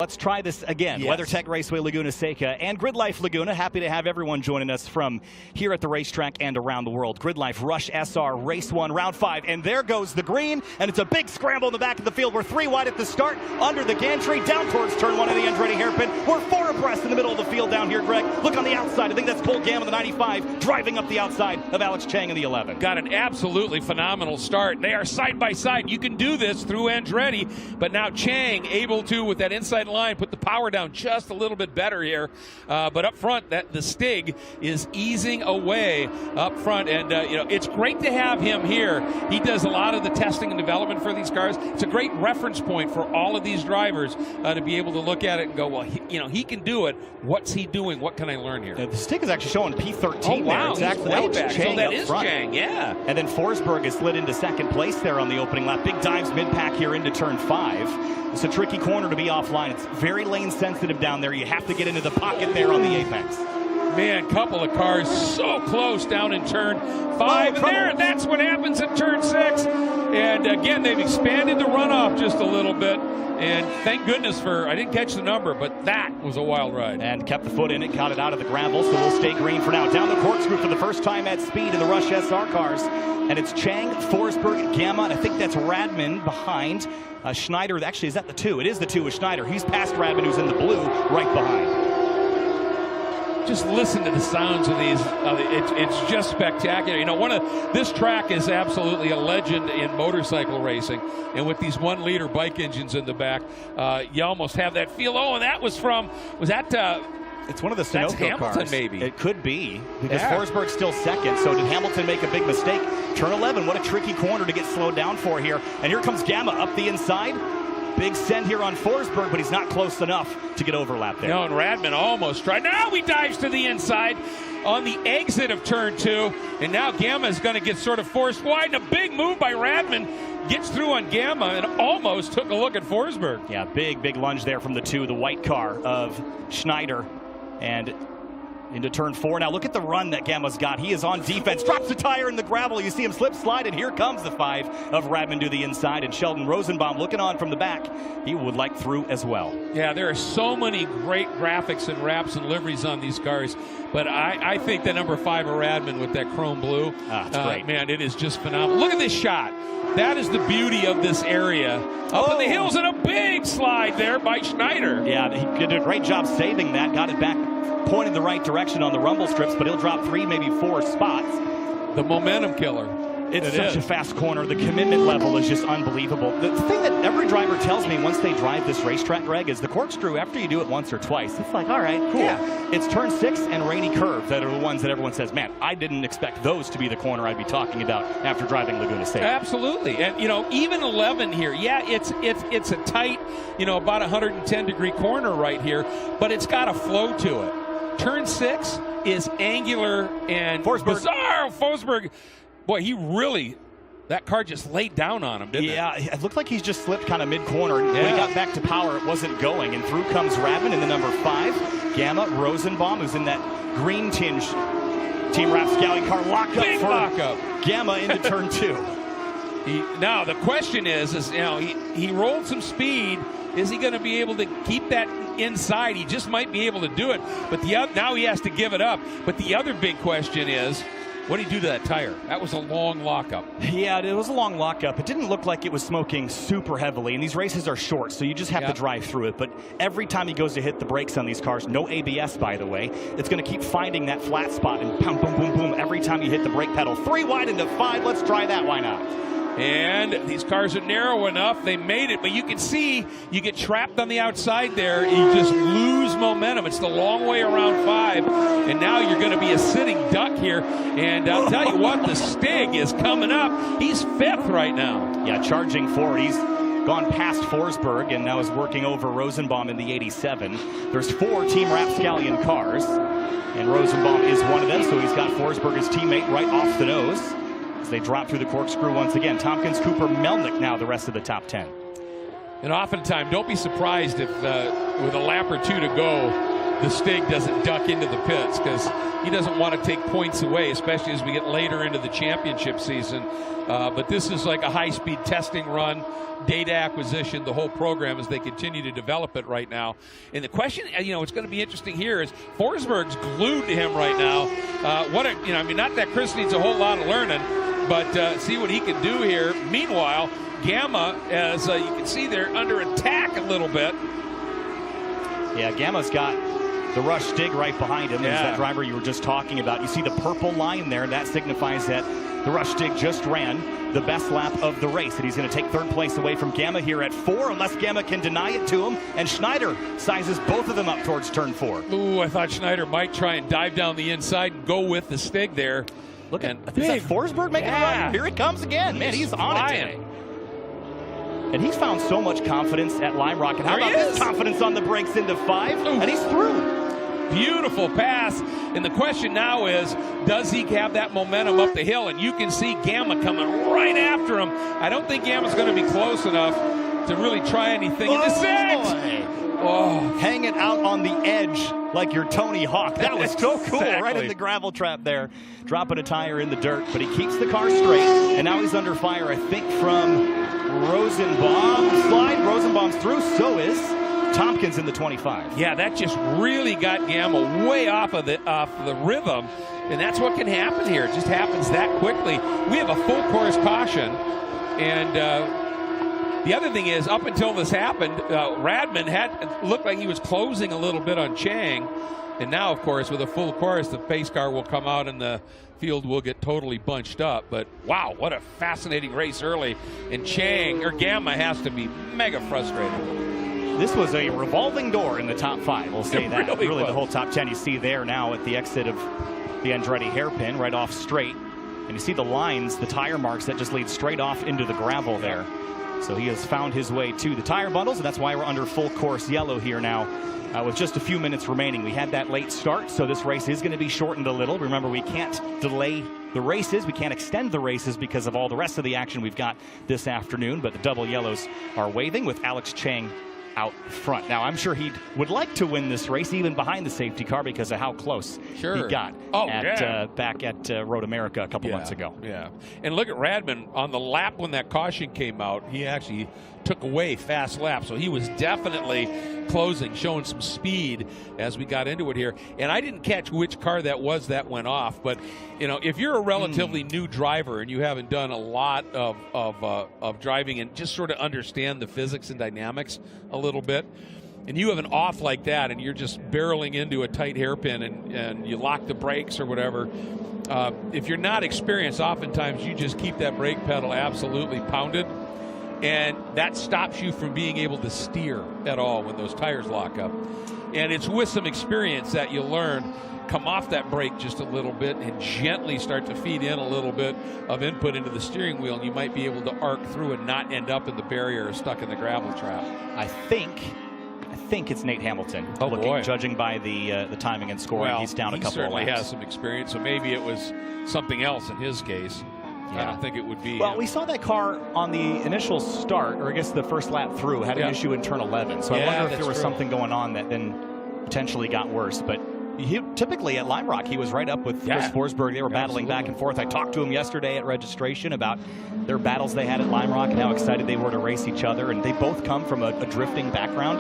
let's try this again. Yes. WeatherTech Raceway Laguna Seca and Gridlife Laguna. Happy to have everyone joining us from here at the racetrack and around the world. Gridlife Rush SR Race 1, Round 5. And there goes the green, and it's a big scramble in the back of the field. We're 3 wide at the start, under the gantry, down towards turn 1 of the Andretti hairpin. We're 4 abreast in the middle of the field down here, Greg. Look on the outside. I think that's Cole Gamma, the 95, driving up the outside of Alex Chang in the 11. Got an absolutely phenomenal start. They are side by side. You can do this through Andretti, but now Chang able to, with that inside line, put the power down just a little bit better here. But up front, the Stig is easing away up front, and it's great to have him here. He does a lot of the testing and development for these cars. It's a great reference point for all of these drivers to be able to look at it and go, well, he can do it. What's he doing? What can I learn here? The Stig is actually showing P13 oh, wow. there. Exactly. That back. Chang so that up is front. Chang, yeah. And then Forsberg is slid into second place there on the opening lap. Big dives mid-pack here into turn 5. It's a tricky corner to be offline. It's very lane sensitive down there. You have to get into the pocket there on the apex. Man, couple of cars so close down in turn 5. And that's what happens in turn 6. And again, they've expanded the runoff just a little bit. And thank goodness I didn't catch the number, but that was a wild ride. And kept the foot in it, got it out of the gravel, so we'll stay green for now. Down the corkscrew for the first time at speed in the Rush SR cars. And it's Chang, Forsberg, Gamma, and I think that's Radman behind. Schneider, actually, is that the 2? It is the 2 with Schneider. He's past Radman, who's in the blue, right behind. Just listen to the sounds of these. It's just spectacular. This track is absolutely a legend in motorcycle racing, and with these 1-liter bike engines in the back, you almost have that feel. Oh, and that was that? It's one of the Sunoco Hamilton, cars. maybe. It could be, because Forsberg's still second. So did Hamilton make a big mistake? Turn 11, what a tricky corner to get slowed down for here. And here comes Gamma up the inside. Big send here on Forsberg, but he's not close enough to get overlap there. No, and Radman almost tried. Now he dives to the inside on the exit of turn 2. And now Gamma is going to get sort of forced wide. And a big move by Radman. Gets through on Gamma and almost took a look at Forsberg. Yeah, big lunge there from the 2, the white car of Schneider. And into turn 4. Now look at the run that Gamma's got. He is on defense, drops the tire in the gravel. You see him slip slide, and here comes the 5 of Radman to the inside. And Sheldon Rosenbaum looking on from the back. He would like through as well. Yeah, there are so many great graphics and wraps and liveries on these cars. But I think the number 5 of Radman with that chrome blue, it's great. Man, it is just phenomenal. Look at this shot. That is the beauty of this area. Up in the hills, and a big slide there by Schneider. Yeah, he did a great job saving that. Got it back, pointed the right direction on the rumble strips, but he'll drop 3, maybe 4 spots. The momentum killer. It's such a fast corner. The commitment level is just unbelievable. The thing that every driver tells me once they drive this racetrack, Greg, is the corkscrew, after you do it once or twice, it's like, all right, cool. Yeah. It's turn 6 and rainy curve that are the ones that everyone says, man, I didn't expect those to be the corner I'd be talking about after driving Laguna Seca. Absolutely. And, even 11 here, yeah, it's a tight, about 110-degree corner right here, but it's got a flow to it. Turn 6 is angular and bizarre. Forsberg. Boy, that car just laid down on him, didn't it? Yeah, it looked like he's just slipped kind of mid-corner. When he got back to power, it wasn't going. And through comes Radman in the number 5. Gamma, Rosenbaum, who's in that green tinge Team Rapscallion car. Lockup. Gamma into turn 2. Now, the question is he rolled some speed. Is he going to be able to keep that inside? He just might be able to do it. But now he has to give it up. But the other big question is, what did he do to that tire? That was a long lockup. Yeah, it was a long lockup. It didn't look like it was smoking super heavily, and these races are short, so you just have to drive through it. But every time he goes to hit the brakes on these cars, no ABS, by the way, it's going to keep finding that flat spot and boom, boom, boom, boom, every time you hit the brake pedal. 3 wide into 5. Let's try that. Why not? And these cars are narrow enough. They made it, but you can see you get trapped on the outside there. You just lose momentum. It's the long way around 5, and now you're going to be a sitting duck here. And I'll tell you what, the Stig is coming up. He's 5th right now. Yeah, charging forward. He's gone past Forsberg and now is working over Rosenbaum in the 87. There's 4 Team Rapscallion cars, and Rosenbaum is one of them, so he's got Forsberg, his teammate, right off the nose. They drop through the corkscrew once again. Tompkins, Cooper, Melnick now the rest of the top 10. And oftentimes, don't be surprised if with a lap or 2 to go, the Stig doesn't duck into the pits, because he doesn't want to take points away, especially as we get later into the championship season. But this is like a high-speed testing run, data acquisition, the whole program as they continue to develop it right now. And the question, what's going to be interesting here is Forsberg's glued to him right now. Not that Chris needs a whole lot of learning, but see what he can do here. Meanwhile, Gamma, as you can see, they're under attack a little bit. Yeah, Gamma's got the Rush Stig right behind him. There's that driver you were just talking about. You see the purple line there. That signifies that the Rush Stig just ran the best lap of the race, and he's going to take third place away from Gamma here at 4, unless Gamma can deny it to him. And Schneider sizes both of them up towards turn 4. Ooh, I thought Schneider might try and dive down the inside and go with the Stig there. Look at is that Forsberg making a run? Here he comes again. Man, he's on it today. And he's found so much confidence at Lime Rock. And how about his confidence on the brakes into 5? Ooh. And he's through. Beautiful pass. And the question now is, does he have that momentum up the hill? And you can see Gamma coming right after him. I don't think Gamma's going to be close enough to really try anything in this edge. Oh, hanging out on the edge like you're Tony Hawk. That was so cool. Right in the gravel trap there. Dropping a tire in the dirt. But he keeps the car straight. And now he's under fire, I think, from Rosenbaum. Slide. Rosenbaum's through. So is Tompkins in the 25. Yeah, that just really got Gamma way off of the rhythm. And that's what can happen here. It just happens that quickly. We have a full course caution. And the other thing is, up until this happened, Radman looked like he was closing a little bit on Chang. And now, of course, with a full course, the pace car will come out and the field will get totally bunched up. But wow, what a fascinating race early. And Gamma has to be mega frustrated. This was a revolving door in the top 5. We'll say that. Really the whole top 10 you see there now at the exit of the Andretti hairpin, right off straight. And you see the lines, the tire marks that just lead straight off into the gravel there. So he has found his way to the tire bundles, and that's why we're under full course yellow here now with just a few minutes remaining. We had that late start, so this race is going to be shortened a little. Remember, we can't delay the races. We can't extend the races because of all the rest of the action we've got this afternoon, but the double yellows are waving with Alex Chang out front. Now, I'm sure he would like to win this race, even behind the safety car, because of how close he got back at Road America a couple months ago. Yeah, and look at Radman on the lap when that caution came out. He actually took away fast lap, so he was definitely closing, showing some speed as we got into it here. And I didn't catch which car that was that went off, but if you're a relatively new driver and you haven't done a lot of driving and just sort of understand the physics and dynamics a little bit, and you have an off like that and you're just barreling into a tight hairpin and you lock the brakes or whatever, if you're not experienced, oftentimes you just keep that brake pedal absolutely pounded. And that stops you from being able to steer at all when those tires lock up. And it's with some experience that you learn, come off that brake just a little bit and gently start to feed in a little bit of input into the steering wheel, and you might be able to arc through and not end up in the barrier or stuck in the gravel trap. I think it's Nate Hamilton. Judging by the timing and scoring, he's down a couple of laps. He certainly has some experience, so maybe it was something else in his case. I don't think it would be. Well, we saw that car on the initial start, or I guess the first lap through, had an issue in turn 11. So I wonder if there was something going on that then potentially got worse. But typically at Lime Rock, he was right up with Chris Forsberg. They were battling back and forth. I talked to him yesterday at registration about their battles they had at Lime Rock and how excited they were to race each other. And they both come from a drifting background,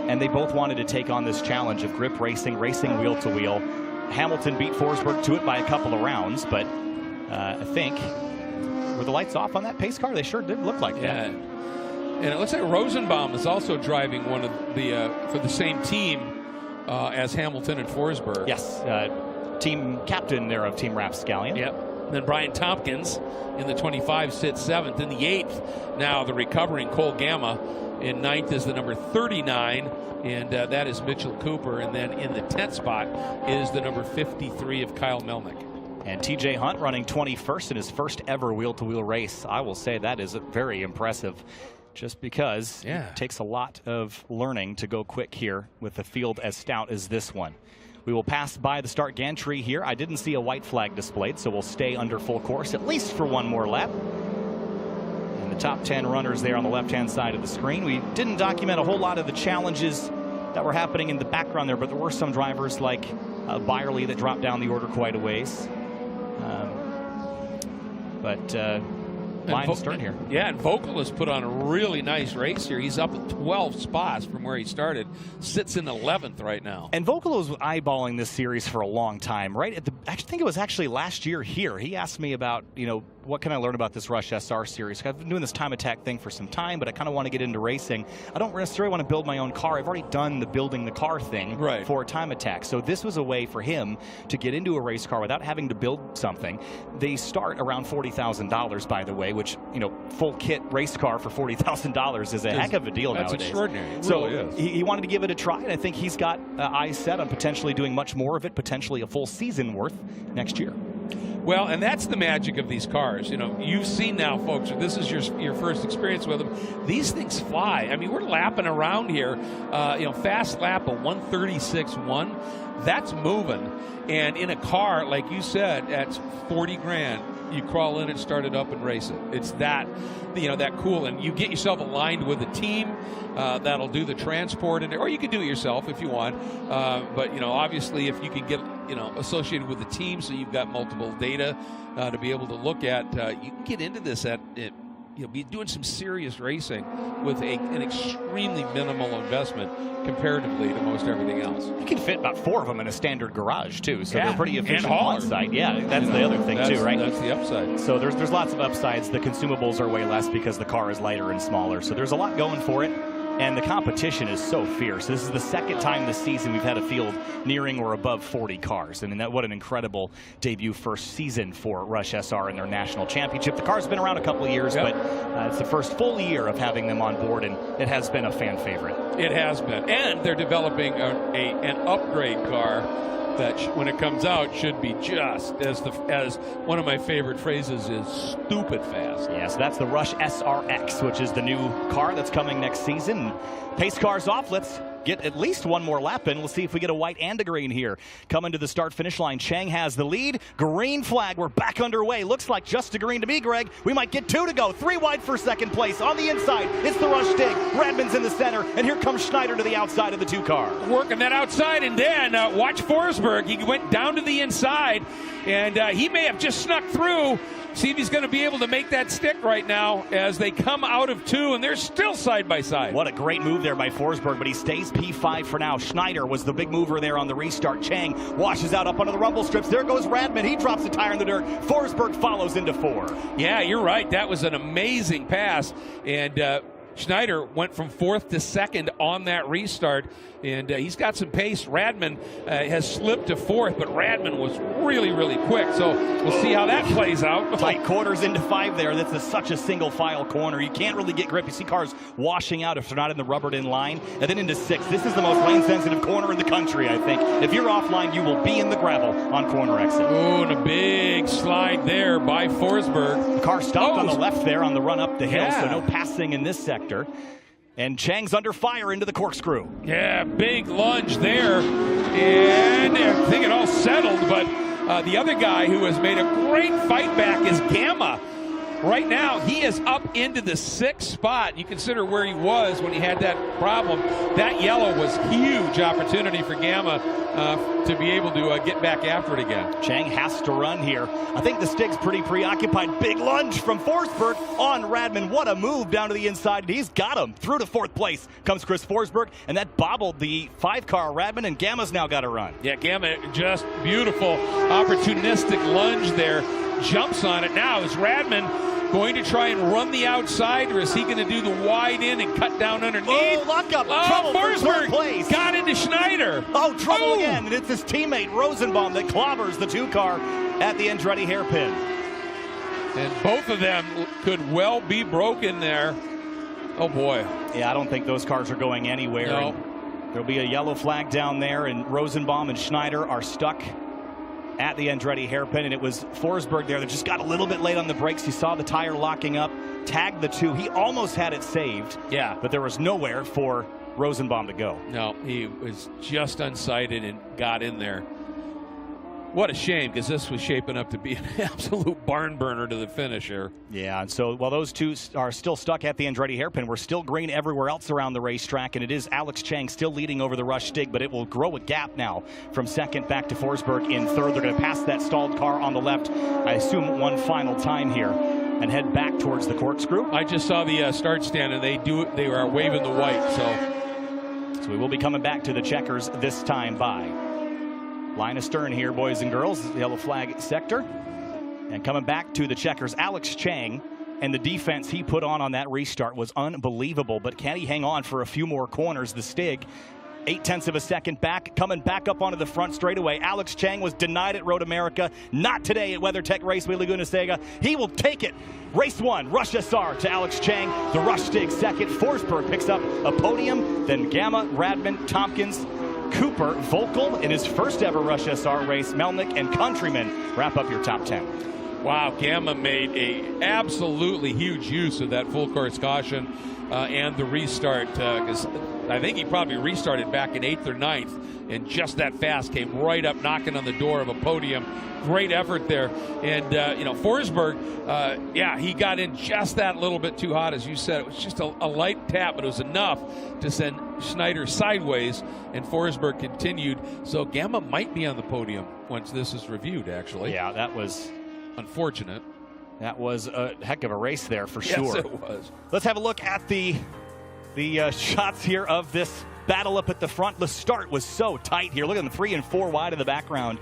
and they both wanted to take on this challenge of grip racing wheel to wheel. Hamilton beat Forsberg to it by a couple of rounds, but I think, were the lights off on that pace car? They sure did look like that. And it looks like Rosenbaum is also driving one of the for the same team as Hamilton and Forsberg. Yes, team captain there of Team Rapscallion. Yep. And then Brian Tompkins in the 25 sits 7th. In the 8th, now the recovering Cole Gamma. In 9th is the number 39, and that is Mitchell Cooper. And then in the 10th spot is the number 53 of Kyle Melnick. And TJ Hunt running 21st in his first ever wheel-to-wheel race. I will say that is very impressive, just because it takes a lot of learning to go quick here with a field as stout as this one. We will pass by the start gantry here. I didn't see a white flag displayed, so we'll stay under full course at least for one more lap. And the top 10 runners there on the left-hand side of the screen. We didn't document a whole lot of the challenges that were happening in the background there, but there were some drivers like Byerly that dropped down the order quite a ways. Line to start here. Yeah, and Vocal has put on a really nice race here. He's up 12 spots from where he started. Sits in 11th right now. And Vocal was eyeballing this series for a long time, right? I think it was actually last year here. He asked me about, what can I learn about this Rush SR series? I've been doing this time attack thing for some time, but I kind of want to get into racing. I don't necessarily want to build my own car. I've already done the building the car thing for time attack. So this was a way for him to get into a race car without having to build something. They start around $40,000, by the way, which, full kit race car for $40,000 is a heck of a deal nowadays. That's extraordinary. It so really is. He wanted to give it a try, and I think he's got eyes set on potentially doing much more of it, potentially a full season worth next year. Well, and that's the magic of these cars. You've seen now, folks, this is your first experience with them. These things fly. I mean, we're lapping around here, fast lap of 136.1. That's moving. And in a car, like you said, at 40 grand, you crawl in and start it up and race it. It's that, that cool. And you get yourself aligned with a team that'll do the transport, or you can do it yourself if you want. But obviously, if you can get associated with the team, so you've got multiple data to be able to look at, you can get into this be doing some serious racing with an extremely minimal investment comparatively to most everything else. You can fit about 4 of them in a standard garage too, so they're pretty efficient and on site. Yeah, that's the other thing too, right? That's the upside. So there's lots of upsides. The consumables are way less because the car is lighter and smaller. So there's a lot going for it. And the competition is so fierce. This is the second time this season we've had a field nearing or above 40 cars. I mean, what an incredible debut first season for Rush SR in their national championship. The car's been around a couple of years, but it's the first full year of having them on board, and it has been a fan favorite. It has been. And they're developing an upgrade car that when it comes out should be just as one of my favorite phrases is stupid fast. Yeah, so that's the Rush SRX, which is the new car that's coming next season. Pace car's off. Let's get at least one more lap in. We'll see if we get a white and a green here. Coming to the start-finish line, Chang has the lead. Green flag. We're back underway. Looks like just a green to me, Greg. We might get 2 to go. 3 wide for second place. On the inside, it's the Rush Dig. Radman's in the center, and here comes Schneider to the outside of the 2 car. Working that outside, and then watch Forsberg. He went down to the inside, and he may have just snuck through. See if he's going to be able to make that stick right now as they come out of 2, and they're still side by side. What a great move there by Forsberg, but he stays P5 for now. Schneider was the big mover there on the restart. Chang washes out up under the rumble strips. There goes Radman. He drops the tire in the dirt. Forsberg follows into 4. Yeah, you're right. That was an amazing pass, and Schneider went from 4th to 2nd on that restart, and he's got some pace. Radman has slipped to 4th, but Radman was really, really quick. So we'll see how that plays out. Tight quarters into 5 there. That's such a single file corner. You can't really get grip. You see cars washing out if they're not in the rubbered in line. And then into 6. This is the most lane sensitive corner in the country, I think. If you're offline, you will be in the gravel on corner exit. Oh, and a big slide there by Forsberg. The car stopped on the left there on the run up the hill, so no passing in this sector. And Chang's under fire into the corkscrew. Yeah, big lunge there. And I think it all settled, but the other guy who has made a great fight back is Gamma. Right now, he is up into the 6th spot. You consider where he was when he had that problem. That yellow was huge opportunity for Gamma to be able to get back after it again. Chang has to run here. I think the Stig's pretty preoccupied. Big lunge from Forsberg on Radman. What a move down to the inside. He's got him. Through to 4th place comes Chris Forsberg, and that bobbled the 5-car Radman, and Gamma's now got to run. Yeah, Gamma, just beautiful opportunistic lunge there. Jumps on it now. Is Radman going to try and run the outside, or is he going to do the wide in and cut down underneath? Oh, lock up. Trouble Forsberg place. Got into Schneider. Oh, trouble again. And it's his teammate, Rosenbaum, that clobbers the 2-car at the Andretti hairpin. And both of them could well be broken there. Oh, boy. Yeah, I don't think those cars are going anywhere. No. There'll be a yellow flag down there, and Rosenbaum and Schneider are stuck at the Andretti hairpin, and it was Forsberg there that just got a little bit late on the brakes. You saw the tire locking up, tagged the 2. He almost had it saved, but there was nowhere for Rosenbaum to go. No, he was just unsighted and got in there. What a shame, because this was shaping up to be an absolute barn burner to the finish here. Yeah, and so while those two are still stuck at the Andretti hairpin, we're still green everywhere else around the racetrack, and it is Alex Chang still leading over the Rush Stig, but it will grow a gap now from second back to Forsberg in third. They're going to pass that stalled car on the left, I assume one final time here, and head back towards the corkscrew. I just saw the start stand, and they are waving the white, So we will be coming back to the checkers this time by line astern here, boys and girls, the yellow flag sector. And coming back to the checkers, Alex Chang, and the defense he put on that restart was unbelievable. But can he hang on for a few more corners? The Stig, 0.8 of a second back, coming back up onto the front straightaway. Alex Chang was denied at Road America, not today at WeatherTech Raceway Laguna Seca. He will take it. Race 1, Rush SR to Alex Chang. The Rush Stig second. Forsberg picks up a podium. Then Gamma, Radman, Tompkins, Cooper, Volkel in his first ever Rush SR race. Melnick and Countryman wrap up your top 10. Wow, Gamma made a absolutely huge use of that full course caution and the restart, because I think he probably restarted back in 8th or 9th, and just that fast came right up knocking on the door of a podium. Great effort there. And Forsberg, yeah, he got in just that little bit too hot, as you said. It was just a light tap, but it was enough to send Schneider sideways, and Forsberg continued. So Gamma might be on the podium once this is reviewed, actually. Yeah, that was unfortunate. That was a heck of a race there for sure. Yes, it was. Let's have a look at the shots here of this battle up at the front. The start was so tight here. Look at them, 3 and 4 wide in the background.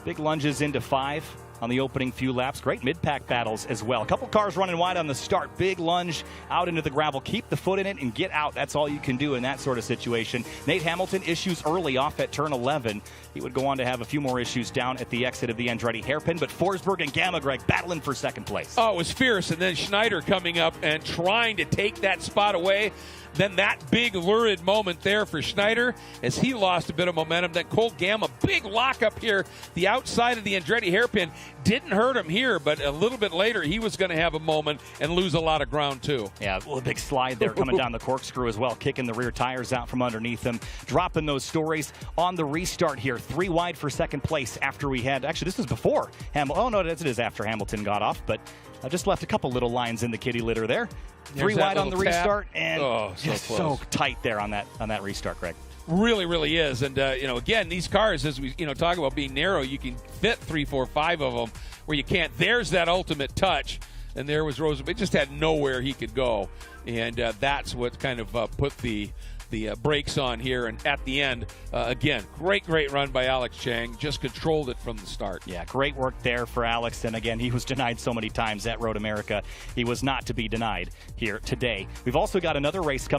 Big lunges into 5 on the opening few laps. Great mid-pack battles as well. A couple cars running wide on the start. Big lunge out into the gravel. Keep the foot in it and get out. That's all you can do in that sort of situation. Nate Hamilton, issues early off at turn 11. He would go on to have a few more issues down at the exit of the Andretti hairpin, but Forsberg and Gamma, Greg, battling for second place. Oh, it was fierce, and then Schneider coming up and trying to take that spot away. Then that big lurid moment there for Schneider as he lost a bit of momentum. Then Cole Gamma, big lockup here, the outside of the Andretti hairpin. Didn't hurt him here, but a little bit later he was going to have a moment and lose a lot of ground too. Yeah, a little big slide there coming down the corkscrew as well, kicking the rear tires out from underneath him. Dropping those stories on the restart here. 3 wide for second place after we had, actually this was before Hamilton. Oh no, it is after Hamilton got off, but I just left a couple little lines in the kitty litter there. 3 wide on the restart, and just so tight there on that restart, Greg. Really, really is. And, again, these cars, as we, talk about being narrow, you can fit 3, 4, 5 of them where you can't. There's that ultimate touch. And there was Rosenberg. It just had nowhere he could go. And that's what kind of put the brakes on here. And at the end, again, great run by Alex Chang. Just controlled it from the start. Yeah, great work there for Alex. And again, he was denied so many times at Road America. He was not to be denied here today. We've also got another race coming.